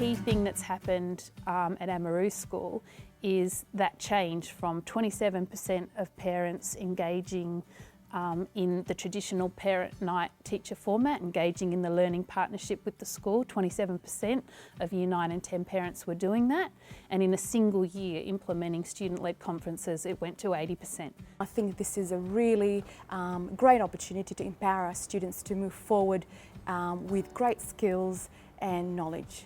key thing that's happened at Amaru School is that change from 27% of parents engaging in the traditional parent night teacher format, engaging in the learning partnership with the school. 27% of Year 9 and 10 parents were doing that, and in a single year implementing student-led conferences it went to 80%. I think this is a really great opportunity to empower our students to move forward with great skills and knowledge.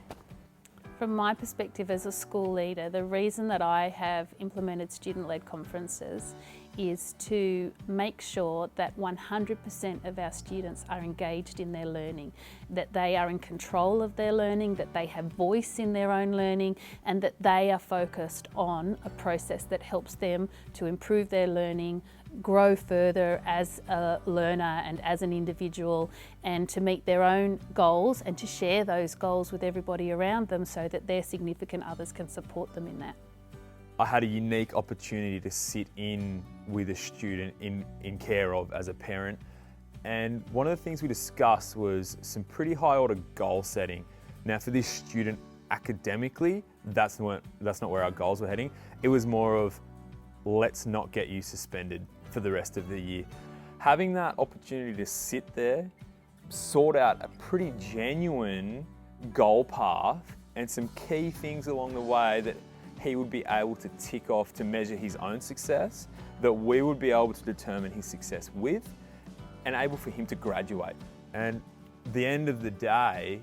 From my perspective as a school leader, the reason that I have implemented student-led conferences is to make sure that 100% of our students are engaged in their learning, that they are in control of their learning, that they have voice in their own learning, and that they are focused on a process that helps them to improve their learning, grow further as a learner and as an individual, and to meet their own goals and to share those goals with everybody around them so that their significant others can support them in that. I had a unique opportunity to sit in with a student in care of as a parent, and one of the things we discussed was some pretty high order goal setting. Now for this student academically, that's not where our goals were heading. It was more of, let's not get you suspended for the rest of the year. Having that opportunity to sit there, sort out a pretty genuine goal path and some key things along the way that he would be able to tick off to measure his own success, that we would be able to determine his success with, and able for him to graduate. And at the end of the day,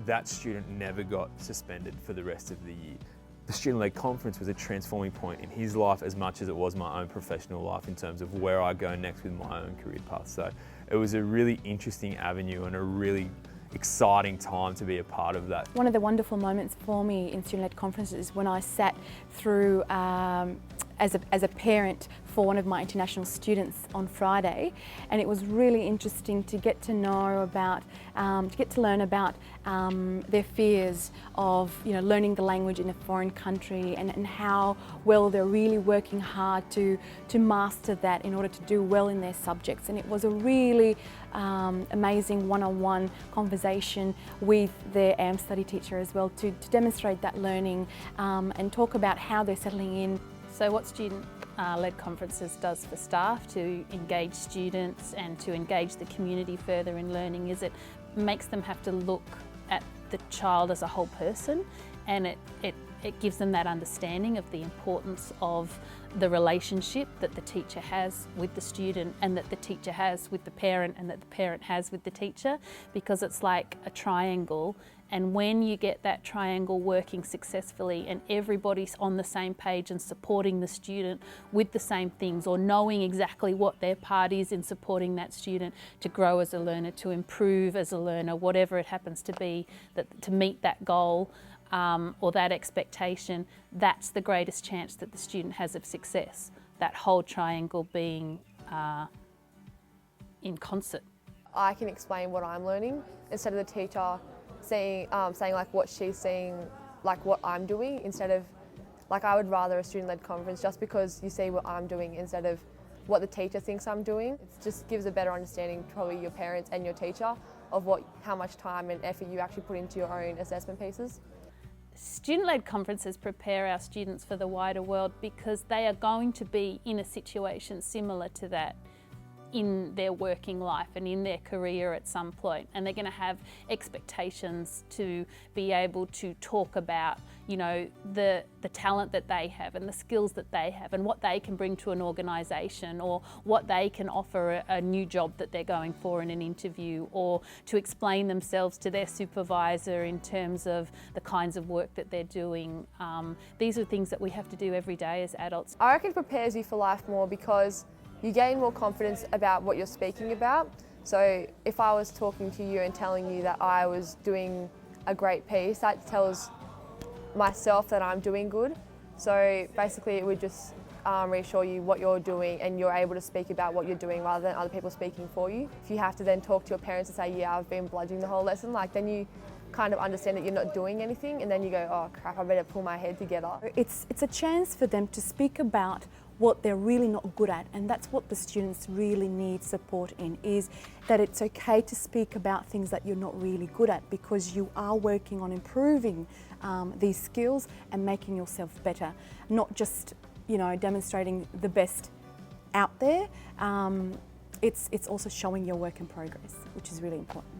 that student never got suspended for the rest of the year. The student-led conference was a transforming point in his life as much as it was my own professional life in terms of where I go next with my own career path. So it was a really interesting avenue and a really exciting time to be a part of that. One of the wonderful moments for me in student-led conferences is when I sat through as a parent for one of my international students on Friday, and it was really interesting to get to know about, to learn about their fears of learning the language in a foreign country, and how well they're really working hard to master that in order to do well in their subjects. And it was a really amazing one-on-one conversation with their AM study teacher as well to demonstrate that learning and talk about how they're settling in. So what student-led conferences does for staff to engage students and to engage the community further in learning is it makes them have to look at the child as a whole person, and it gives them that understanding of the importance of the relationship that the teacher has with the student, and that the teacher has with the parent, and that the parent has with the teacher, because it's like a triangle. And when you get that triangle working successfully and everybody's on the same page and supporting the student with the same things, or knowing exactly what their part is in supporting that student to grow as a learner, to improve as a learner, whatever it happens to be, that to meet that goal or that expectation, that's the greatest chance that the student has of success. That whole triangle being in concert. I can explain what I'm learning instead of the teacher saying like what she's seeing, like what I'm doing, instead of, like, I would rather a student-led conference just because you see what I'm doing instead of what the teacher thinks I'm doing. It just gives a better understanding to probably your parents and your teacher of how much time and effort you actually put into your own assessment pieces. Student-led conferences prepare our students for the wider world because they are going to be in a situation similar to that in their working life and in their career at some point, and they're going to have expectations to be able to talk about the talent that they have and the skills that they have and what they can bring to an organisation, or what they can offer a new job that they're going for in an interview, or to explain themselves to their supervisor in terms of the kinds of work that they're doing. These are things that we have to do every day as adults. I reckon it prepares you for life more because you gain more confidence about what you're speaking about. So if I was talking to you and telling you that I was doing a great piece, that tells myself that I'm doing good. So basically it would just reassure you what you're doing, and you're able to speak about what you're doing rather than other people speaking for you. If you have to then talk to your parents and say, yeah, I've been bludging the whole lesson, then you kind of understand that you're not doing anything, and then you go, oh crap, I better pull my head together. It's a chance for them to speak about what they're really not good at, and that's what the students really need support in, is that it's okay to speak about things that you're not really good at, because you are working on improving these skills and making yourself better, not just, you know, demonstrating the best out there. It's also showing your work in progress, which is really important.